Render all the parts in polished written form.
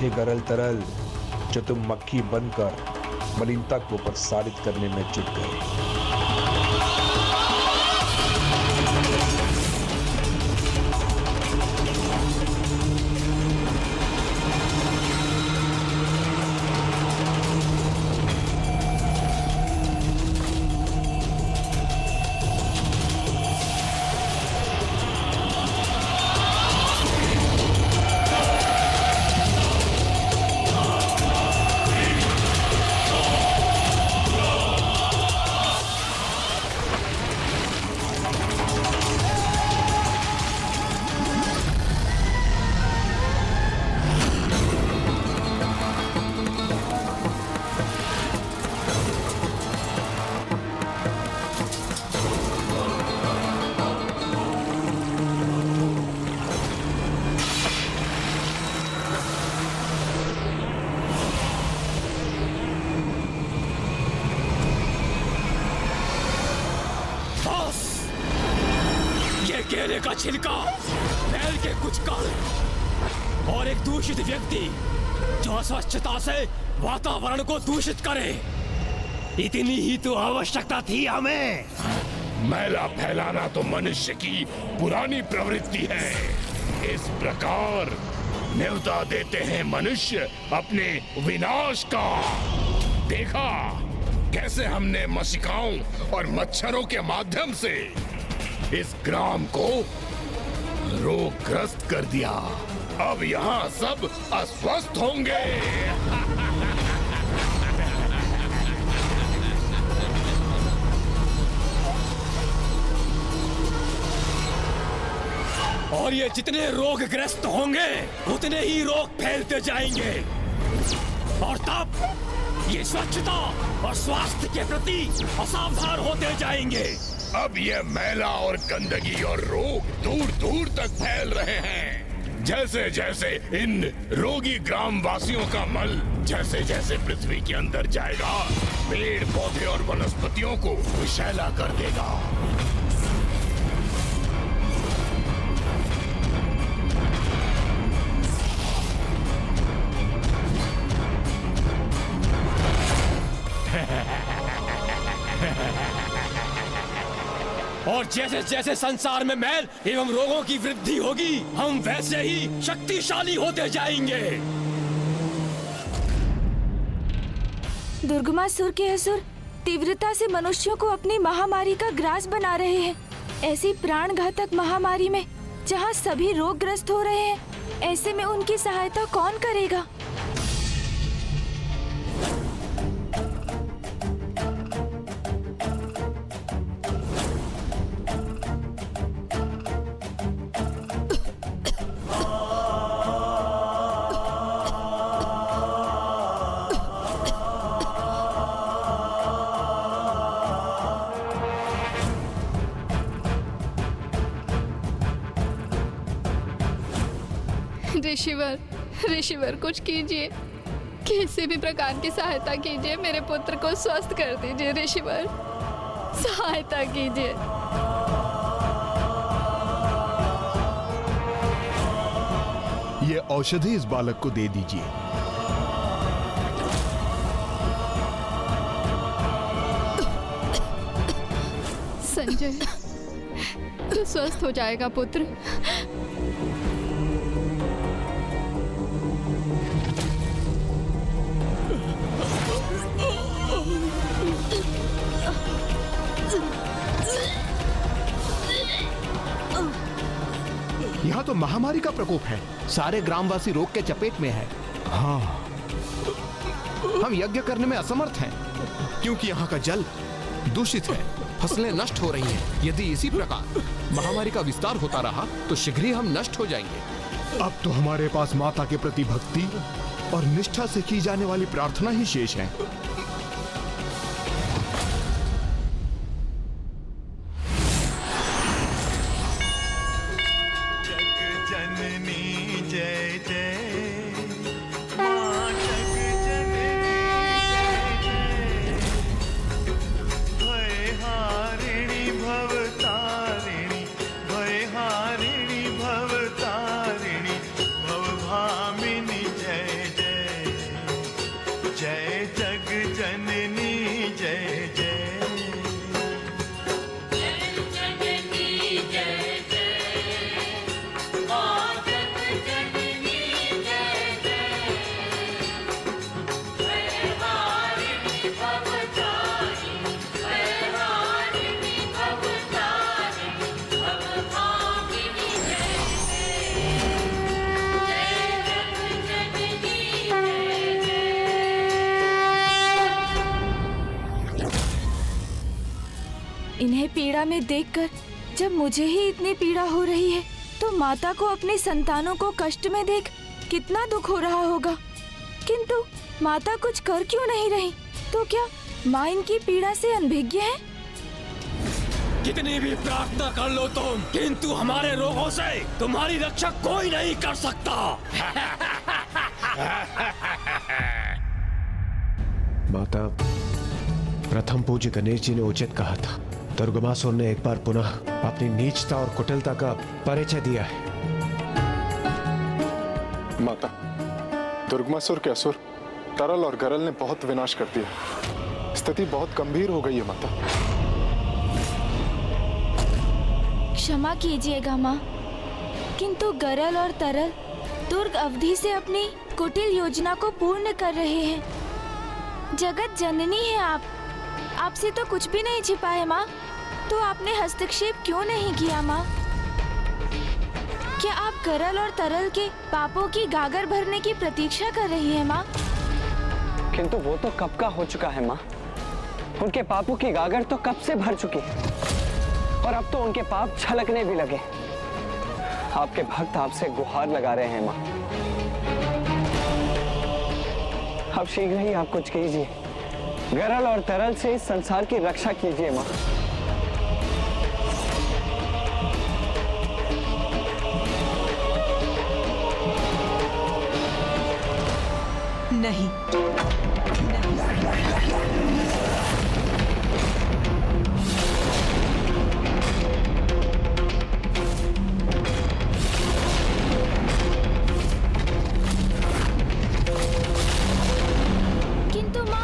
थे गरल तरल, जो तुम मक्खी बनकर मलिनता को प्रसारित करने में जुट गए। केले का छिलका, बैल के कुछ कण और एक दूषित व्यक्ति जो अस्वच्छता से वातावरण को दूषित करे, इतनी ही तो आवश्यकता थी हमें। मैला फैलाना तो मनुष्य की पुरानी प्रवृत्ति है। इस प्रकार न्योता देते हैं मनुष्य अपने विनाश का। देखा कैसे हमने मशिकाओं और मच्छरों के माध्यम से इस ग्राम को रोगग्रस्त कर दिया। अब यहाँ सब अस्वस्थ होंगे। और ये जितने रोगग्रस्त होंगे उतने ही रोग फैलते जाएंगे, और तब ये स्वच्छता और स्वास्थ्य के प्रति असावधान होते जाएंगे। अब ये मैला और गंदगी और रोग दूर दूर तक फैल रहे हैं। जैसे जैसे इन रोगी ग्रामवासियों का मल जैसे जैसे पृथ्वी के अंदर जाएगा, पेड़ पौधे और वनस्पतियों को विषैला कर देगा। और जैसे जैसे संसार में मैल एवं रोगों की वृद्धि होगी, हम वैसे ही शक्तिशाली होते जाएंगे। दुर्गमासुर के असुर तीव्रता से मनुष्यों को अपनी महामारी का ग्रास बना रहे हैं। ऐसी प्राणघातक महामारी में जहां सभी रोगग्रस्त हो रहे हैं, ऐसे में उनकी सहायता कौन करेगा? ऋषिवर कुछ कीजिए, किसी भी प्रकार की सहायता कीजिए, मेरे पुत्र को स्वस्थ कर दीजिए। ऋषिवर सहायता कीजिए। ये औषधि इस बालक को दे दीजिए। संजय, तू स्वस्थ हो जाएगा पुत्र। यहाँ तो महामारी का प्रकोप है। सारे ग्रामवासी रोग के चपेट में है। हाँ, हम यज्ञ करने में असमर्थ हैं, क्योंकि यहाँ का जल दूषित है, फसलें नष्ट हो रही हैं। यदि इसी प्रकार महामारी का विस्तार होता रहा तो शीघ्र ही हम नष्ट हो जाएंगे। अब तो हमारे पास माता के प्रति भक्ति और निष्ठा से की जाने वाली प्रार्थना ही शेष है। भवतारिणी भवभामिनी जय जय। उन्हें पीड़ा में देखकर जब मुझे ही इतनी पीड़ा हो रही है तो माता को अपने संतानों को कष्ट में देख कितना दुख हो रहा होगा। किंतु माता कुछ कर क्यों नहीं रही? तो क्या माँ इनकी पीड़ा से अनभिज्ञ है? कितनी भी प्रार्थना कर लो तुम, किंतु हमारे रोगों से तुम्हारी रक्षा कोई नहीं कर सकता। माता, प्रथम पूज्य गणेश जी ने उचित कहा था। दुर्गमासुर ने एक बार पुनः अपनी नीचता और कुटिलता का परिचय दिया है। माता, दुर्गमासुर के असुर तरल और गरल ने बहुत विनाश कर दिया। स्थिति बहुत गंभीर हो गई है माता। क्षमा कीजिएगा माँ, किंतु गरल और तरल दुर्ग अवधि से अपनी कुटिल योजना को पूर्ण कर रहे हैं। जगत जननी है आप, आपसे तो कुछ भी नहीं छिपा है माँ, तो आपने हस्तक्षेप क्यों नहीं किया माँ? क्या आप गरल और तरल के पापों की गागर भरने की प्रतीक्षा कर रही हैं माँ? किंतु वो तो कब का हो चुका है माँ। उनके पापों की गागर तो कब से भर चुकी है और अब तो उनके पाप छलकने भी लगे। आपके भक्त आपसे गुहार लगा रहे हैं माँ। अब शीघ्र ही आप कुछ कीजिए, गरल और तरल से इस संसार की रक्षा कीजिए माँ। नहीं, किंतु माँ,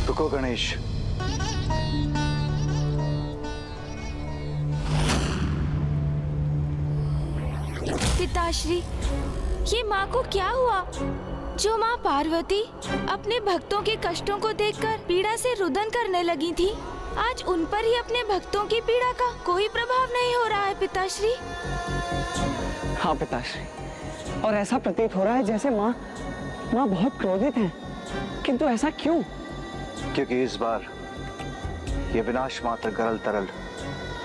रुको गणेश। पिताश्री, ये माँ को क्या हुआ? जो माँ पार्वती अपने भक्तों के कष्टों को देखकर पीड़ा से रुदन करने लगी थी, आज उन पर ही अपने भक्तों की पीड़ा का कोई प्रभाव नहीं हो रहा है पिताश्री। हाँ पिताश्री, और ऐसा प्रतीत हो रहा है जैसे माँ बहुत क्रोधित हैं। किंतु ऐसा क्यों? क्योंकि इस बार ये विनाश मात्र गरल तरल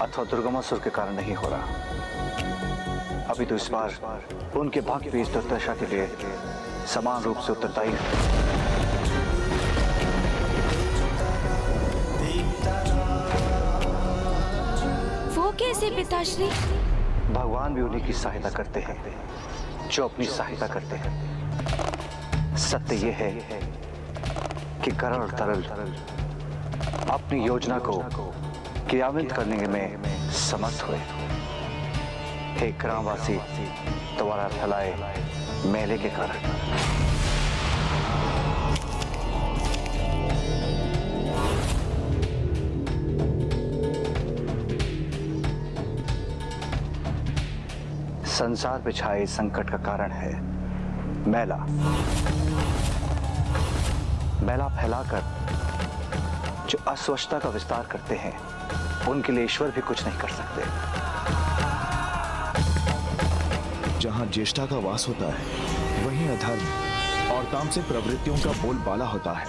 अथवा दुर्गमासुर के कारण नहीं हो रहा। अभी तो इस बार उनके भक्त भी इस दुर्दशा के लिए समान रूप से उत्तरदायी हैं। वो कैसे पिताश्री? भगवान भी उन्हीं की सहायता करते हैं जो अपनी सहायता करते हैं। सत्य ये है कि गरल और तरल अपनी योजना को क्रियान्वित करने में समर्थ हुए। हे ग्रामवासी, द्वारा फैलाए मेले के कारण संसार पे छाए संकट का कारण है मैला। मैला फैलाकर जो अस्वच्छता का विस्तार करते हैं उनके लिए ईश्वर भी कुछ नहीं कर सकते। जहां ज्येष्ठा का वास होता है वहीं अधर्म और तामसिक प्रवृत्तियों का बोलबाला होता है।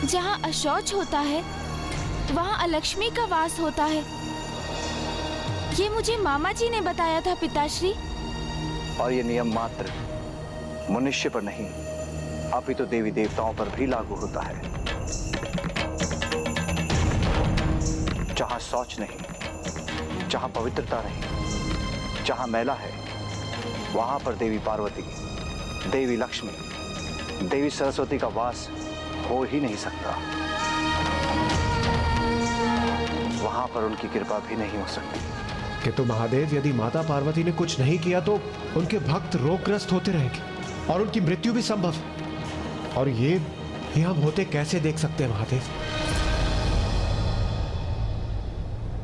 जहाँ अशौच होता है वहाँ अलक्ष्मी का वास होता है। ये मुझे मामा जी ने बताया था पिताश्री। और ये नियम मात्र मनुष्य पर नहीं अपितु देवी देवताओं पर भी लागू होता है। जहां शौच नहीं, जहां पवित्रता नहीं, जहां मैला है, वहां पर देवी पार्वती, देवी लक्ष्मी, देवी सरस्वती का वास हो ही नहीं सकता। वहां पर उनकी कृपा भी नहीं हो सकती। किंतु महादेव, यदि माता पार्वती ने कुछ नहीं किया तो उनके भक्त रोगग्रस्त होते रहेंगे और उनकी मृत्यु भी संभव है। और ये हम होते कैसे देख सकते हैं महादेव?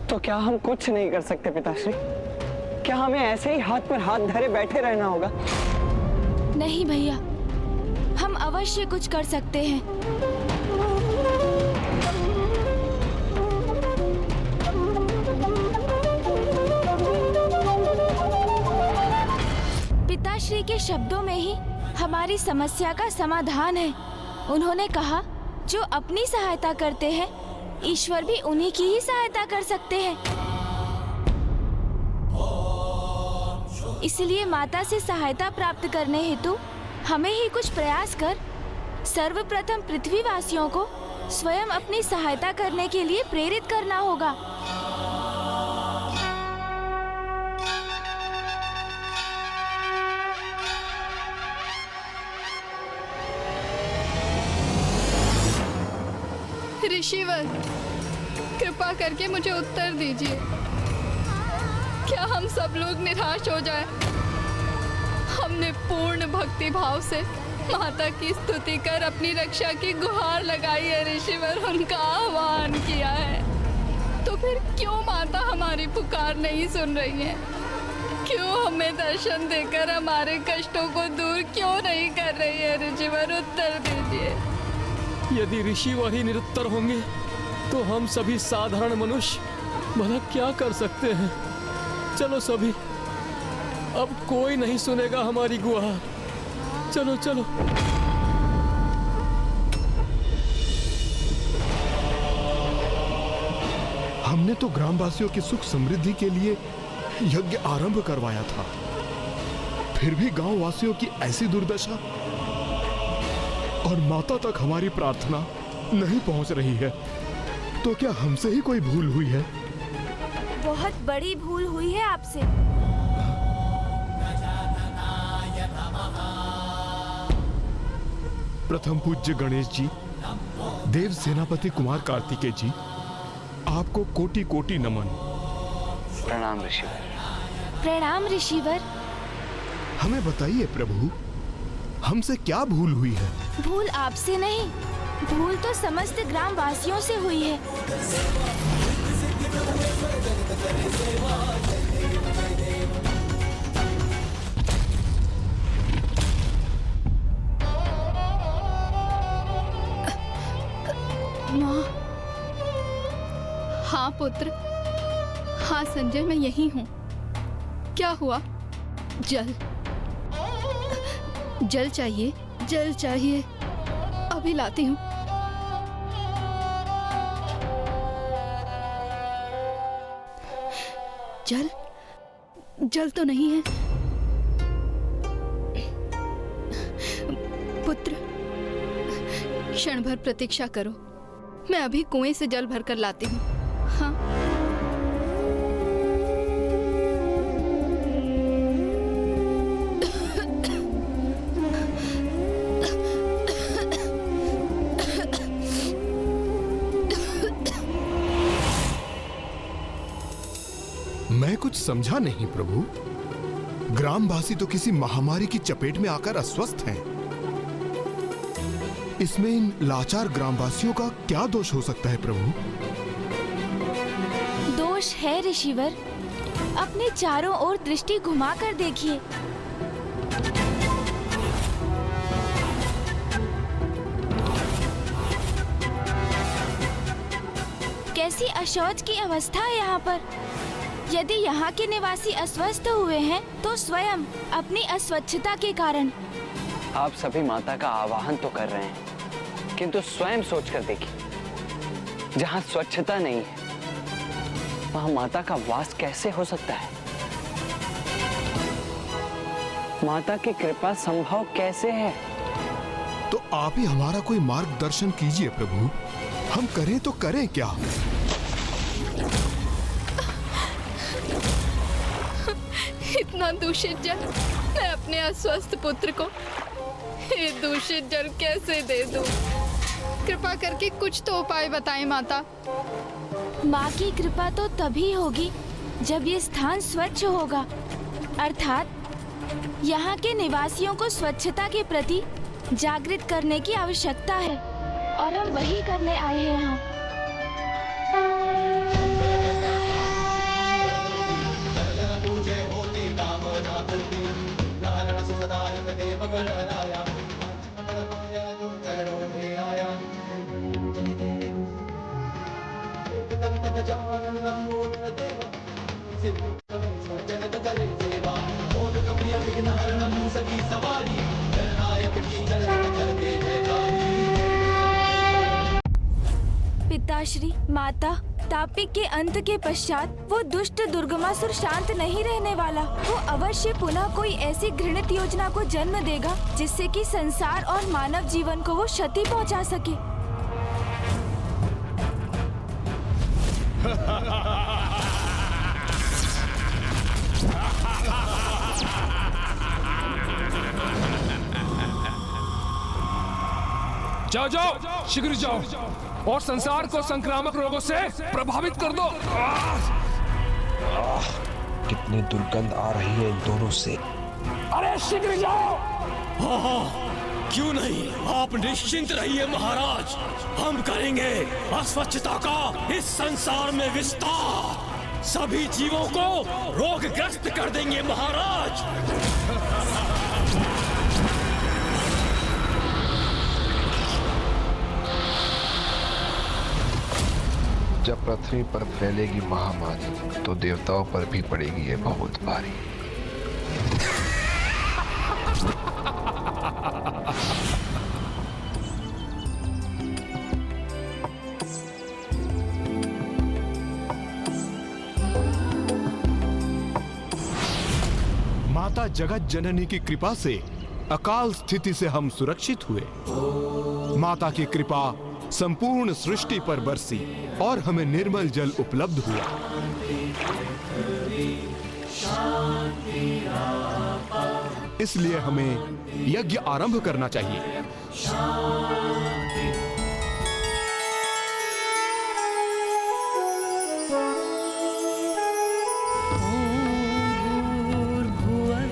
तो क्या हम कुछ नहीं कर सकते पिताश्री? क्या हमें ऐसे ही हाथ पर हाथ धरे बैठे रहना होगा? नहीं भैया, हम अवश्य कुछ कर सकते हैं। पिताश्री के शब्दों में ही हमारी समस्या का समाधान है। उन्होंने कहा, जो अपनी सहायता करते हैं, ईश्वर भी उन्हीं की ही सहायता कर सकते हैं। इसलिए माता से सहायता प्राप्त करने हेतु हमें ही कुछ प्रयास कर सर्वप्रथम पृथ्वीवासियों को स्वयं अपनी सहायता करने के लिए प्रेरित करना होगा। ऋषिवर, कृपा करके मुझे उत्तर दीजिए। क्या हम सब लोग निराश हो जाएं? हमने पूर्ण भक्ति भाव से माता की स्तुति कर अपनी रक्षा की गुहार लगाई है ऋषिवर, उनका आह्वान किया है। तो फिर क्यों माता हमारी पुकार नहीं सुन रही है? क्यों हमें दर्शन देकर हमारे कष्टों को दूर क्यों नहीं कर रही है ऋषिवर? उत्तर दीजिए। यदि ऋषिवर ही निरुत्तर होंगे तो हम सभी साधारण मनुष्य भला क्या कर सकते हैं? चलो सभी, अब कोई नहीं सुनेगा हमारी गुहार। चलो चलो। हमने तो ग्रामवासियों की सुख समृद्धि के लिए यज्ञ आरंभ करवाया था, फिर भी गांव वासियों की ऐसी दुर्दशा, और माता तक हमारी प्रार्थना नहीं पहुंच रही है। तो क्या हमसे ही कोई भूल हुई है? बहुत बड़ी भूल हुई है आपसे। प्रथम पूज्य गणेश जी, देव सेनापति कुमार कार्तिकेय जी, आपको कोटि कोटि नमन। प्रणाम ऋषिवर। प्रणाम ऋषिवर। हमें बताइए प्रभु, हमसे क्या भूल हुई है? भूल आपसे नहीं, भूल तो समस्त ग्रामवासियों से हुई है। माँ। हाँ पुत्र, हाँ संजय, मैं यही हूँ। क्या हुआ? जल जल चाहिए? जल चाहिए, अभी लाती हूँ। जल जल तो नहीं है। पुत्र, क्षण भर प्रतीक्षा करो, मैं अभी कुएं से जल भरकर लाती हूँ। हाँ। मैं कुछ समझा नहीं प्रभु। ग्रामवासी तो किसी महामारी की चपेट में आकर अस्वस्थ हैं। इसमें इन लाचार ग्रामवासियों का क्या दोष हो सकता है प्रभु? दोष है ऋषिवर। अपने चारों ओर दृष्टि घुमाकर देखिए। कैसी अशौच की अवस्था है यहाँ पर। यदि यहाँ के निवासी अस्वस्थ हुए हैं तो स्वयं अपनी अस्वच्छता के कारण। आप सभी माता का आवाहन तो कर रहे हैं, किंतु स्वयं सोचकर देखिए, जहाँ स्वच्छता नहीं है वहाँ माता का वास कैसे हो सकता है? माता की कृपा संभव कैसे है? तो आप ही हमारा कोई मार्गदर्शन कीजिए प्रभु। हम करें तो करें क्या? इतना दूषित जल मैं अपने अस्वस्थ पुत्र को ये दूषित जल कैसे दे दूं? कृपा करके कुछ तो उपाय बताएं माता। माँ की कृपा तो तभी होगी जब ये स्थान स्वच्छ होगा, अर्थात यहाँ के निवासियों को स्वच्छता के प्रति जागृत करने की आवश्यकता है, और हम वही करने आए हैं यहाँ। पिताश्री, माता, तापिक के अंत के पश्चात वो दुष्ट दुर्गमासुर शांत नहीं रहने वाला। वो अवश्य पुनः कोई ऐसी घृणित योजना को जन्म देगा जिससे कि संसार और मानव जीवन को वो क्षति पहुंचा सके। जाओ जाओ, शीघ्र जाओ और संसार को संक्रामक रोगों से प्रभावित कर दो। कितनी दुर्गंध आ रही है इन दोनों से। अरे शीघ्र जाओ। हाँ, क्यों नहीं, आप निश्चिंत रहिए महाराज। हम करेंगे अस्वच्छता का इस संसार में विस्तार। सभी जीवों को रोगग्रस्त कर देंगे महाराज। जब पृथ्वी पर फैलेगी महामारी तो देवताओं पर भी पड़ेगी ये बहुत भारी। माता जगत जननी की कृपा से अकाल स्थिति से हम सुरक्षित हुए। माता की कृपा संपूर्ण सृष्टि पर बरसी और हमें निर्मल जल उपलब्ध हुआ। इसलिए हमें यज्ञ आरंभ करना चाहिए।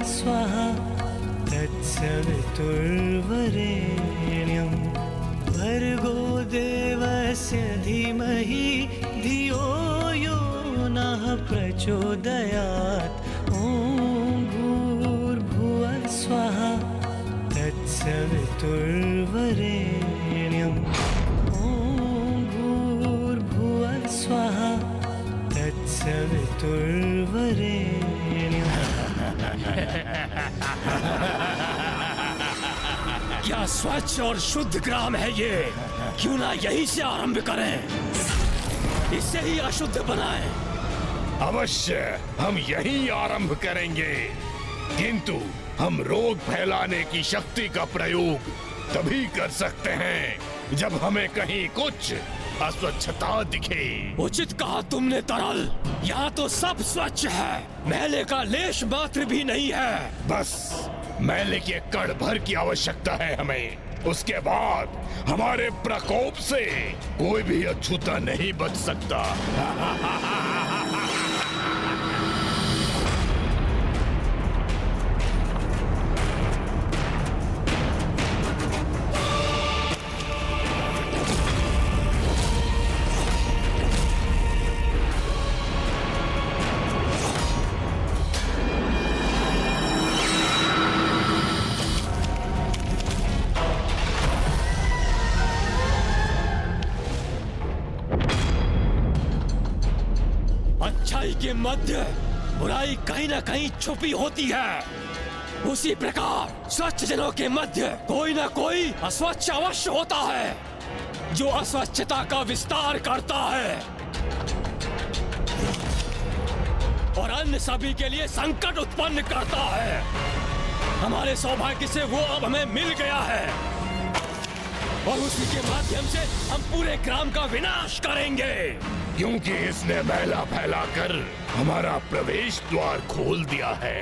स्वाहा तत्सवितुर्वरेण्यं भर्गो देवस्य धीमहि धियो यो नः प्रचोदयात्। ॐ भूर्भुवः स्वः तत्सवितुर्वरेण्यं। ॐ भूर्भुवः स्वः तत्सवितुर्वरेण्यं। क्या स्वच्छ और शुद्ध ग्राम है ये? क्यों ना यहीं से आरंभ करें, इससे ही अशुद्ध बनाएं। अवश्य हम यहीं आरंभ करेंगे, किंतु हम रोग फैलाने की शक्ति का प्रयोग तभी कर सकते हैं जब हमें कहीं कुछ अस्वच्छता दिखे। उचित कहा तुमने तरल। यहाँ तो सब स्वच्छ है, मैले का लेश मात्र भी नहीं है। बस मैले के कण भर की आवश्यकता है हमें। उसके बाद हमारे प्रकोप से कोई भी अछूता नहीं बच सकता। अच्छाई के मध्य बुराई कहीं ना कहीं छुपी होती है। उसी प्रकार स्वच्छ जनों के मध्य कोई ना कोई अस्वच्छ अवश्य होता है, जो अस्वच्छता का विस्तार करता है और अन्य सभी के लिए संकट उत्पन्न करता है। हमारे सौभाग्य से वो अब हमें मिल गया है और उसी के माध्यम से हम पूरे ग्राम का विनाश करेंगे। क्योंकि इसने मैला फैलाकर हमारा प्रवेश द्वार खोल दिया है।